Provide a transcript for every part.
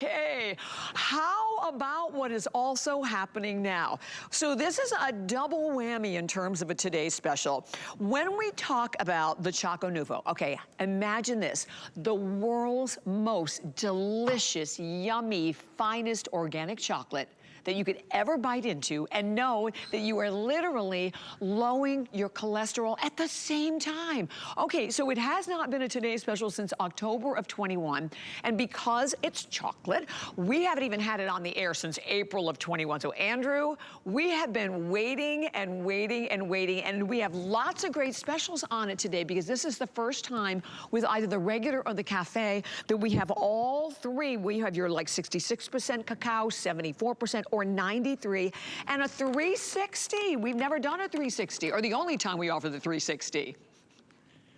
Hey, how about what is also happening now? So this is a double whammy in terms of a today's special. When we talk about the ChocoNuvo, okay, imagine this, the world's most delicious, yummy, finest organic chocolate that you could ever bite into and know that you are literally lowering your cholesterol at the same time. Okay, so it has not been a Today Special since October of 21, and because it's chocolate, we haven't even had it on the air since April of 21. So Andrew, we have been waiting and waiting and waiting, and we have lots of great specials on it today because this is the first time with either the regular or the cafe that we have all three. We have your like 66% cacao, 74%, or 93, and a 360. We've never done a 360, or the only time we offer the 360.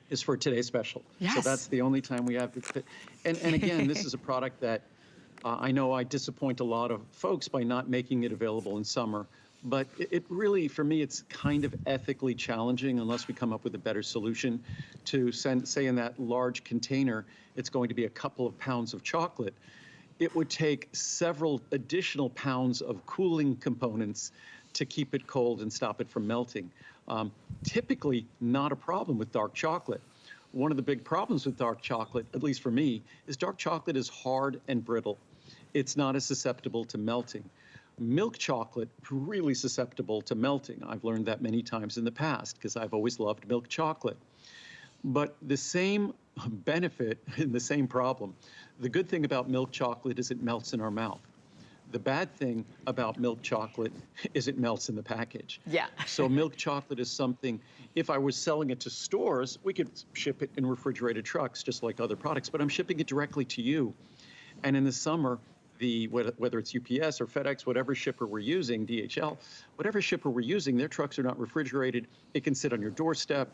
Is for today's special. Yes. So that's the only time we have it. And again, this is a product that I know I disappoint a lot of folks by not making it available in summer, but it really, for me, it's kind of ethically challenging unless we come up with a better solution to send, say in that large container, it's going to be a couple of pounds of chocolate. It would take several additional pounds of cooling components to keep it cold and stop it from melting. Typically not a problem with dark chocolate. One of the big problems with dark chocolate, at least for me, is dark chocolate is hard and brittle. It's not as susceptible to melting. Milk chocolate, really susceptible to melting. I've learned that many times in the past because I've always loved milk chocolate. But the same benefit and the same problem. The good thing about milk chocolate is it melts in our mouth. The bad thing about milk chocolate is it melts in the package. Yeah. So milk chocolate is something, if I was selling it to stores, we could ship it in refrigerated trucks just like other products, but I'm shipping it directly to you. And in the summer, whether it's UPS or FedEx, whatever shipper we're using, DHL, whatever shipper we're using, their trucks are not refrigerated. It can sit on your doorstep.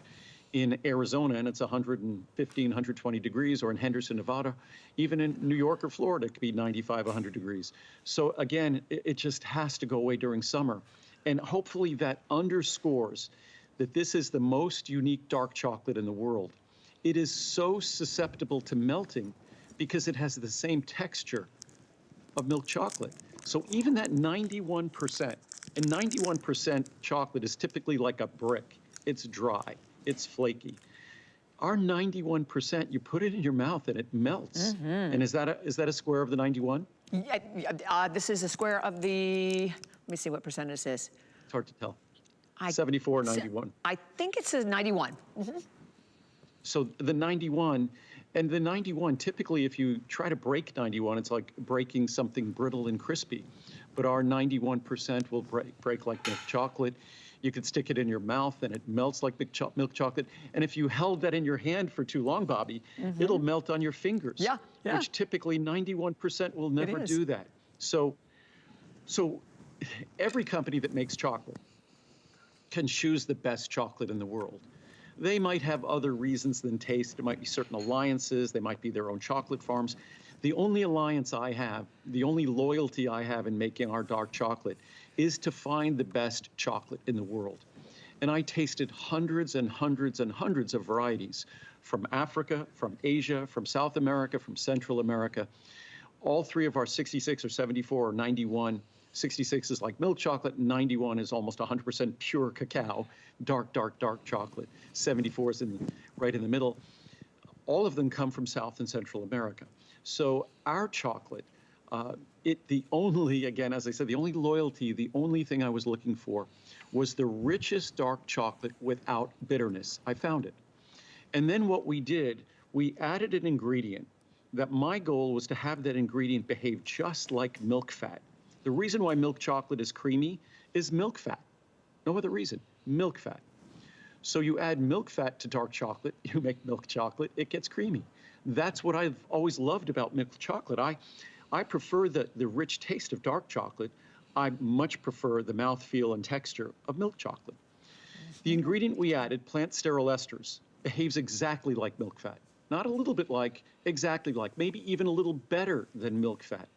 In Arizona, and it's 115, 120 degrees, or in Henderson, Nevada, even in New York or Florida, it could be 95, 100 degrees. So again, it just has to go away during summer. And hopefully that underscores that this is the most unique dark chocolate in the world. It is so susceptible to melting because it has the same texture of milk chocolate. So even that 91%, and 91% chocolate is typically like a brick. It's dry. It's flaky. Our 91%, you put it in your mouth and it melts. Mm-hmm. And is that a square of the 91? Yeah, this is a square of the, let me see what percentage this is. It's hard to tell. 74 or 91. I think it says 91. Mm-hmm. So the 91, and the 91, typically if you try to break 91, it's like breaking something brittle and crispy. But our 91% will break like milk chocolate. You could stick it in your mouth and it melts like milk chocolate. And if you held that in your hand for too long, Bobby, mm-hmm. it'll melt on your fingers. Yeah, yeah. Which typically 91% will never do that. So every company that makes chocolate can choose the best chocolate in the world. They might have other reasons than taste. There might be certain alliances. They might be their own chocolate farms. The only alliance I have, the only loyalty I have in making our dark chocolate is to find the best chocolate in the world. And I tasted hundreds and hundreds and hundreds of varieties from Africa, from Asia, from South America, from Central America. All three of our 66 or 74 or 91, 66 is like milk chocolate, 91 is almost 100% pure cacao, dark, dark, dark chocolate. 74 is right in the middle. All of them come from South and Central America. So our chocolate, the only, again, as I said, the only loyalty, the only thing I was looking for was the richest dark chocolate without bitterness. I found it. And then what we did, we added an ingredient that my goal was to have that ingredient behave just like milk fat. The reason why milk chocolate is creamy is milk fat. No other reason, milk fat. So you add milk fat to dark chocolate, you make milk chocolate, it gets creamy. That's what I've always loved about milk chocolate. I prefer the rich taste of dark chocolate. I much prefer the mouthfeel and texture of milk chocolate. The ingredient we added, plant sterol esters, behaves exactly like milk fat. Not a little bit like, exactly like, maybe even a little better than milk fat.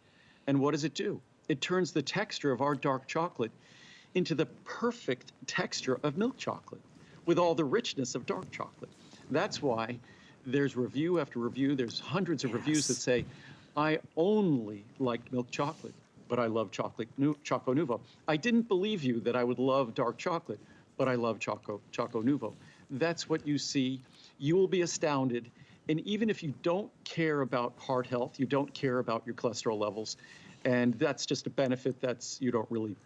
And what does it do? It turns the texture of our dark chocolate into the perfect texture of milk chocolate with all the richness of dark chocolate. That's why there's review after review. There's hundreds of reviews that say, I only liked milk chocolate, but I love ChocoNuvo. I didn't believe you that I would love dark chocolate, but I love ChocoNuvo. That's what you see. You will be astounded. And even if you don't care about heart health, you don't care about your cholesterol levels, and that's just a benefit that's you don't really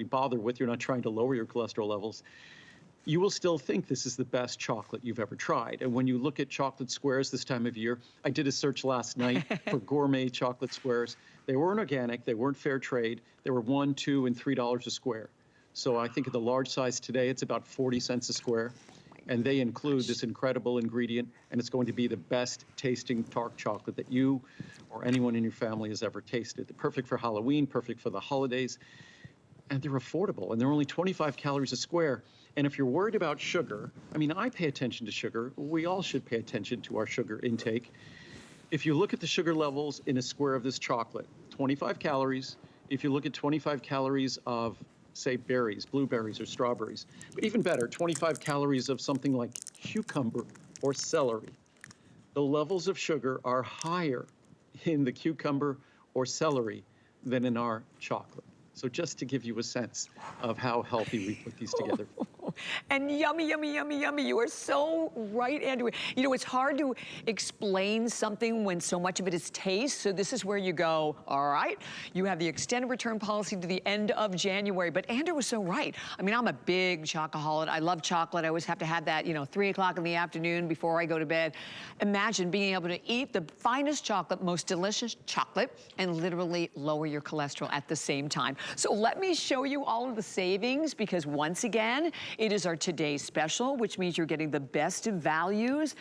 bother with. You're not trying to lower your cholesterol levels. You will still think this is the best chocolate you've ever tried. And when you look at chocolate squares this time of year, I did a search last night for gourmet chocolate squares. They weren't organic, they weren't fair trade. They were $1, $2, and $3 a square. So I think at the large size today, it's about 40 cents a square. And they include this incredible ingredient, and it's going to be the best tasting dark chocolate that you or anyone in your family has ever tasted. They're perfect for Halloween, perfect for the holidays, and they're affordable, and they're only 25 calories a square. And if you're worried about sugar, I mean, I pay attention to sugar. We all should pay attention to our sugar intake. If you look at the sugar levels in a square of this chocolate, 25 calories. If you look at 25 calories of, say, berries, blueberries or strawberries, but even better, 25 calories of something like cucumber or celery, the levels of sugar are higher in the cucumber or celery than in our chocolate. So just to give you a sense of how healthy we put these together. And yummy, yummy, yummy, yummy. You are so right, Andrew. You know, it's hard to explain something when so much of it is taste. So this is where you go, all right, you have the extended return policy to the end of January. But Andrew was so right. I mean, I'm a big chocoholic. I love chocolate. I always have to have that, 3 o'clock in the afternoon before I go to bed. Imagine being able to eat the finest chocolate, most delicious chocolate, and literally lower your cholesterol at the same time. So let me show you all of the savings, because once again, it is our today's special, which means you're getting the best of values.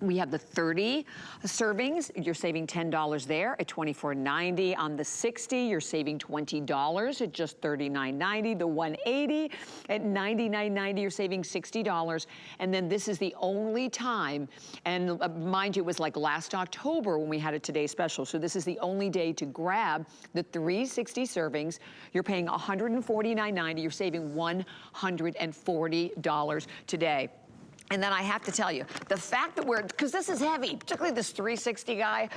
We have the 30 servings. You're saving $10 there at $24.90. On the 60, you're saving $20 at just $39.90. The 180 at $99.90, you're saving $60. And then this is the only time, and mind you, it was like last October when we had a Today Special. So this is the only day to grab the 360 servings. You're paying $149.90. You're saving $140 today. And then I have to tell you, the fact that because this is heavy, particularly this 360 guy,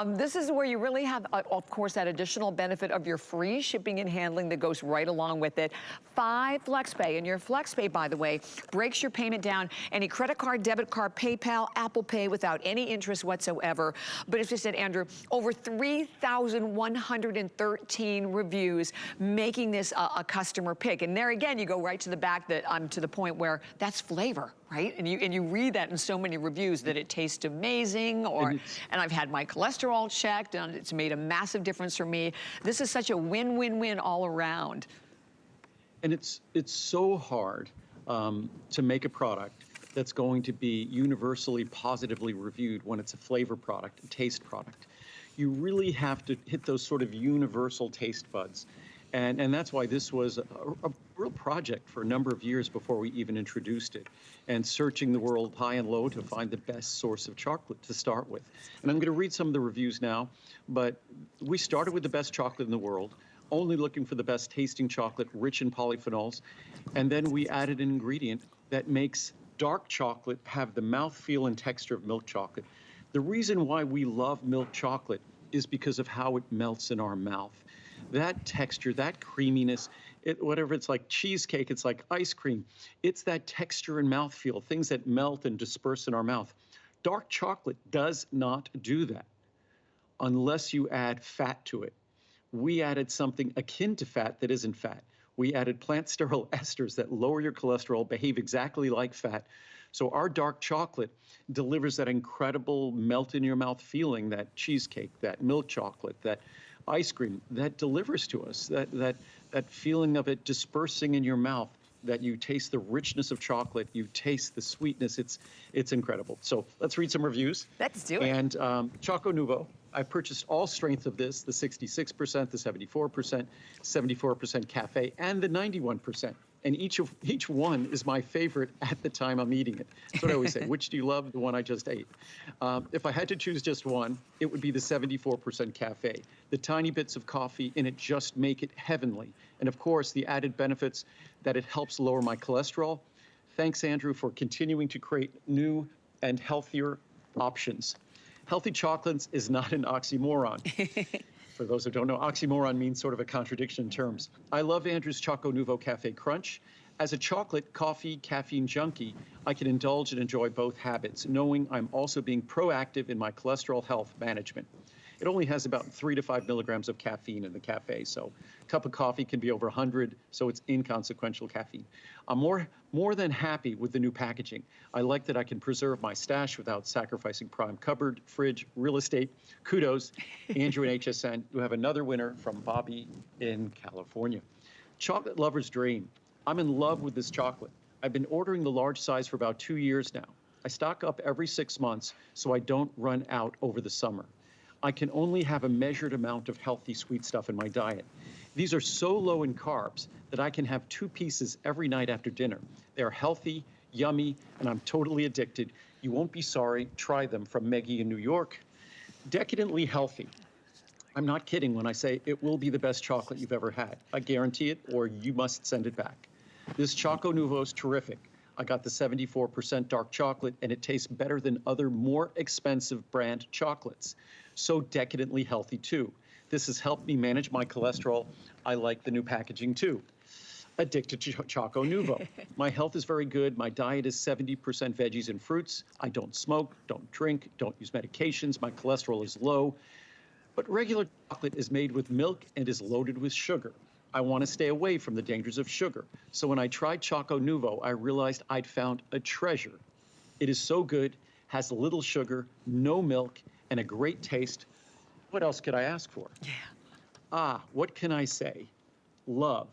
this is where you really have, of course, that additional benefit of your free shipping and handling that goes right along with it. 5 FlexPay, and your FlexPay, by the way, breaks your payment down. Any credit card, debit card, PayPal, Apple Pay without any interest whatsoever. But as you said, Andrew, over 3,113 reviews making this a customer pick. And there again, you go right to the back that to the point where that's flavor, right? And you read that in so many reviews that it tastes amazing, and I've had my cholesterol checked, and it's made a massive difference for me. This is such a win-win-win all around. And it's so hard to make a product that's going to be universally positively reviewed when it's a flavor product, a taste product. You really have to hit those sort of universal taste buds. And that's why this was a real project for a number of years before we even introduced it, and searching the world high and low to find the best source of chocolate to start with. And I'm going to read some of the reviews now, but we started with the best chocolate in the world, only looking for the best tasting chocolate rich in polyphenols, and then we added an ingredient that makes dark chocolate have the mouthfeel and texture of milk chocolate. The reason why we love milk chocolate is because of how it melts in our mouth. That texture, that creaminess, whatever it's like cheesecake, it's like ice cream. It's that texture and mouthfeel, things that melt and disperse in our mouth. Dark chocolate does not do that unless you add fat to it. We added something akin to fat that isn't fat. We added plant sterol esters that lower your cholesterol, behave exactly like fat. So our dark chocolate delivers that incredible melt in your mouth feeling, that cheesecake, that milk chocolate, that ice cream, that delivers to us, that feeling of it dispersing in your mouth, that you taste the richness of chocolate, you taste the sweetness. It's incredible. So let's read some reviews. Let's do it. And ChocoNuvo, I purchased all strengths of this, the 66%, the 74%, 74% cafe, and the 91%. And each one is my favorite at the time I'm eating it. That's what I always say. Which do you love? The one I just ate. If I had to choose just one, it would be the 74% cafe. The tiny bits of coffee in it just make it heavenly. And of course, the added benefits that it helps lower my cholesterol. Thanks, Andrew, for continuing to create new and healthier options. Healthy chocolates is not an oxymoron. For those who don't know, oxymoron means sort of a contradiction in terms. I love Andrew's ChocoNuvo Cafe Crunch. As a chocolate, coffee, caffeine junkie, I can indulge and enjoy both habits, knowing I'm also being proactive in my cholesterol health management. It only has about 3 to 5 milligrams of caffeine in the cafe, so a cup of coffee can be over 100, so it's inconsequential caffeine. I'm more than happy with the new packaging. I like that I can preserve my stash without sacrificing prime cupboard, fridge, real estate. Kudos, Andrew and HSN. You have another winner from Bobby in California. Chocolate lover's dream. I'm in love with this chocolate. I've been ordering the large size for about 2 years now. I stock up every 6 months so I don't run out over the summer. I can only have a measured amount of healthy sweet stuff in my diet. These are so low in carbs that I can have 2 pieces every night after dinner. They're healthy, yummy, and I'm totally addicted. You won't be sorry. Try them, from Meggie in New York. Decadently healthy. I'm not kidding when I say it will be the best chocolate you've ever had. I guarantee it, or you must send it back. This ChocoNuvo is terrific. I got the 74% dark chocolate, and it tastes better than other more expensive brand chocolates. So decadently healthy, too. This has helped me manage my cholesterol. I like the new packaging, too. Addicted to ChocoNuvo. My health is very good. My diet is 70% veggies and fruits. I don't smoke, don't drink, don't use medications. My cholesterol is low. But regular chocolate is made with milk and is loaded with sugar. I want to stay away from the dangers of sugar. So when I tried ChocoNuvo, I realized I'd found a treasure. It is so good, has little sugar, no milk, and a great taste. What else could I ask for? Yeah. What can I say? Love.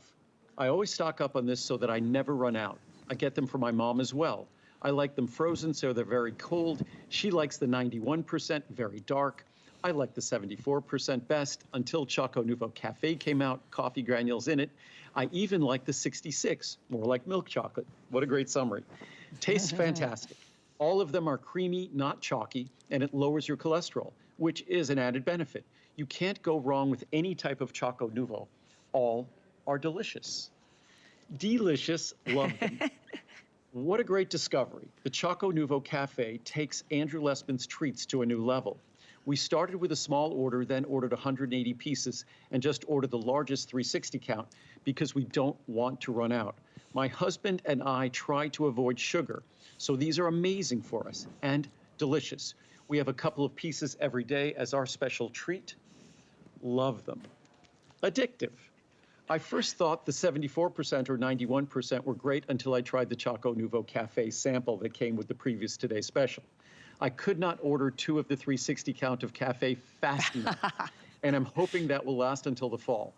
I always stock up on this so that I never run out. I get them for my mom as well. I like them frozen, so they're very cold. She likes the 91%, very dark. I like the 74% best until ChocoNuvo Cafe came out, coffee granules in it. I even like the 66, more like milk chocolate. What a great summary. Tastes fantastic. All of them are creamy, not chalky, and it lowers your cholesterol, which is an added benefit. You can't go wrong with any type of ChocoNuvo. All are delicious. Delicious, love them. What a great discovery. The ChocoNuvo Cafe takes Andrew Lessman's treats to a new level. We started with a small order, then ordered 180 pieces, and just ordered the largest 360 count because we don't want to run out. My husband and I try to avoid sugar, so these are amazing for us and delicious. We have a couple of pieces every day as our special treat. Love them. Addictive. I first thought the 74% or 91% were great until I tried the ChocoNuvo Cafe sample that came with the previous Today Special. I could not order 2 of the 360 count of cafe fast enough, and I'm hoping that will last until the fall.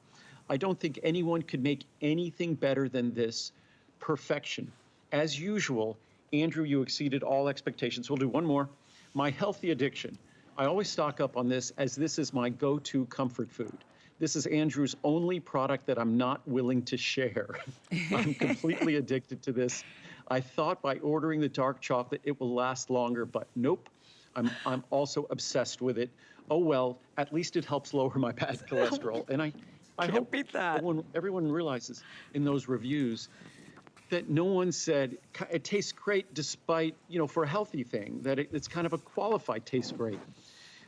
I don't think anyone could make anything better than this. Perfection. As usual, Andrew, you exceeded all expectations. We'll do one more. My healthy addiction. I always stock up on this as this is my go-to comfort food. This is Andrew's only product that I'm not willing to share. I'm completely addicted to this. I thought by ordering the dark chocolate, it will last longer, but nope. I'm also obsessed with it. Oh, well, at least it helps lower my bad cholesterol. And I hope beat that. Everyone realizes in those reviews that no one said it tastes great despite, for a healthy thing, that it's kind of a qualified tastes great.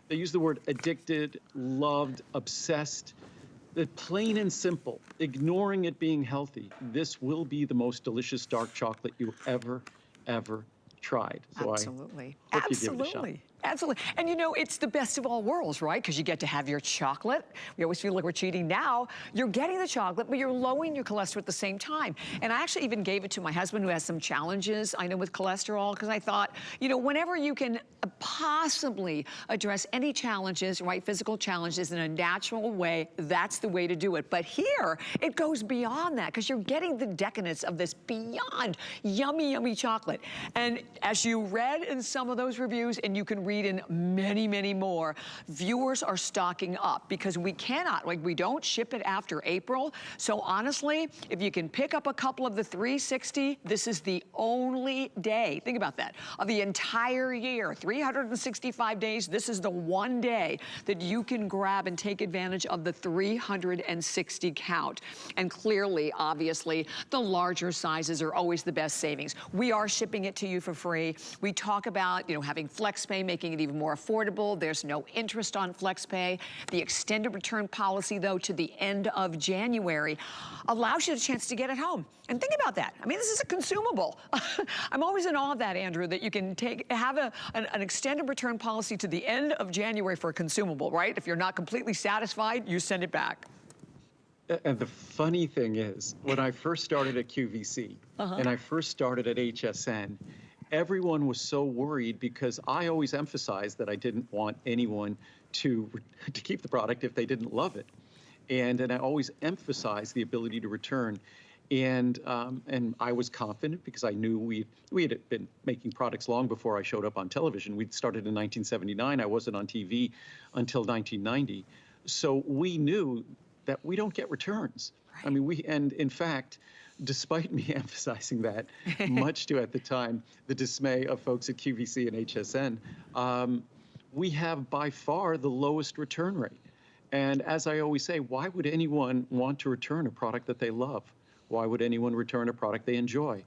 They use the word addicted, loved, obsessed. Plain and simple, ignoring it being healthy. This will be the most delicious dark chocolate you ever tried. So Absolutely. I hope you give it a shot. Absolutely. And it's the best of all worlds, right? Because you get to have your chocolate. We always feel like we're cheating now. You're getting the chocolate, but you're lowering your cholesterol at the same time. And I actually even gave it to my husband who has some challenges, I know, with cholesterol, because I thought, whenever you can possibly address any challenges, right, physical challenges in a natural way, that's the way to do it. But here, it goes beyond that because you're getting the decadence of this beyond yummy, yummy chocolate. And as you read in some of those reviews, and you can read in many, many more, viewers are stocking up because we cannot, we don't ship it after April. So honestly, if you can pick up a couple of the 360, this is the only day, think about that, of the entire year, 365 days, this is the one day that you can grab and take advantage of the 360 count. And clearly, obviously, the larger sizes are always the best savings. We are shipping it to you for free. We talk about, having FlexPay, making making it even more affordable. There's no interest on FlexPay. The extended return policy, though, to the end of January allows you a chance to get it home. And think about that. I mean, this is a consumable. I'm always in awe of that, Andrew, that you can have an extended return policy to the end of January for a consumable, right? If you're not completely satisfied, you send it back. And the funny thing is, when I first started at QVC and I first started at HSN, everyone was so worried because I always emphasized that I didn't want anyone to keep the product if they didn't love it. And I always emphasized the ability to return. And I was confident because I knew we had been making products long before I showed up on television. We'd started in 1979. I wasn't on TV until 1990. So we knew that we don't get returns. Right. I mean, and in fact, despite me emphasizing that, much to, at the time, the dismay of folks at QVC and HSN, we have by far the lowest return rate. And as I always say, why would anyone want to return a product that they love? Why would anyone return a product they enjoy?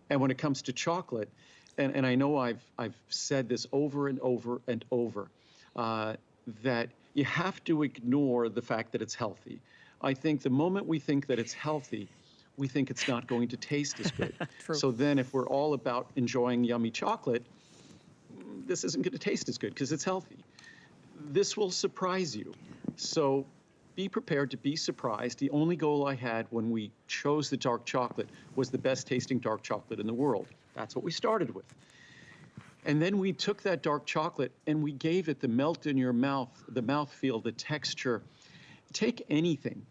And when it comes to chocolate, and I know I've said this over and over and over, that you have to ignore the fact that it's healthy. I think the moment we think that it's healthy, we think it's not going to taste as good. So then if we're all about enjoying yummy chocolate, this isn't going to taste as good because it's healthy. This will surprise you. So be prepared to be surprised. The only goal I had when we chose the dark chocolate was the best tasting dark chocolate in the world. That's what we started with. And then we took that dark chocolate and we gave it the melt in your mouth, the mouthfeel, the texture. Take anything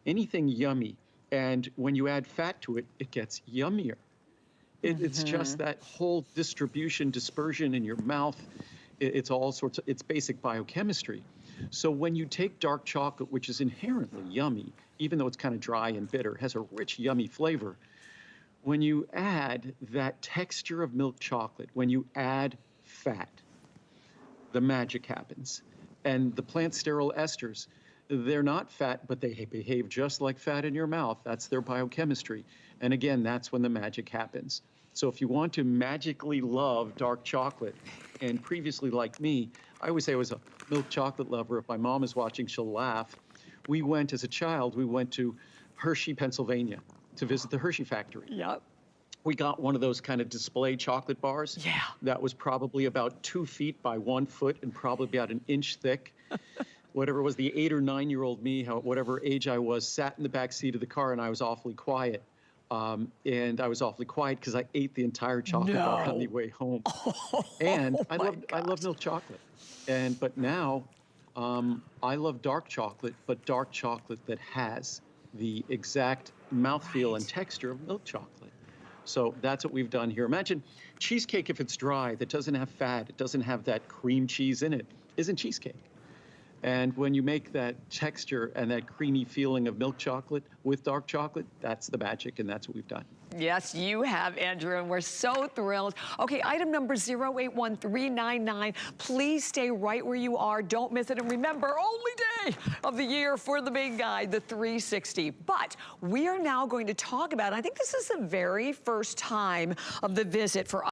yummy, and when you add fat to it, it gets yummier. It's just that whole distribution, dispersion in your mouth. It's all sorts of, it's basic biochemistry. So when you take dark chocolate, which is inherently yummy, even though it's kind of dry and bitter, has a rich, yummy flavor, when you add that texture of milk chocolate, when you add fat, the magic happens. And the plant sterol esters, they're not fat, but they behave just like fat in your mouth. That's their biochemistry. And again, that's when the magic happens. So if you want to magically love dark chocolate, and previously like me, I always say I was a milk chocolate lover. If my mom is watching, she'll laugh. We went, as a child, we went to Hershey, Pennsylvania to visit the Hershey factory. Yep. We got one of those kind of display chocolate bars. Yeah. That was probably about 2 feet by 1 foot and probably about an inch thick. Whatever it was, the 8 or 9 year old me, whatever age I was, sat in the back seat of the car and I was awfully quiet. And I was awfully quiet because I ate the entire chocolate bar on the way home. And I love milk chocolate. But now I love dark chocolate, but dark chocolate that has the exact mouthfeel and texture of milk chocolate. So that's what we've done here. Imagine cheesecake if it's dry, that doesn't have fat, it doesn't have that cream cheese in it, isn't cheesecake. And when you make that texture and that creamy feeling of milk chocolate with dark chocolate, that's the magic, and that's what we've done. Yes, you have, Andrew, and we're so thrilled. Okay, item number 081399. Please stay right where you are. Don't miss it. And remember, only day of the year for the big guy, the 360. But we are now going to talk about, I think this is the very first time of the visit for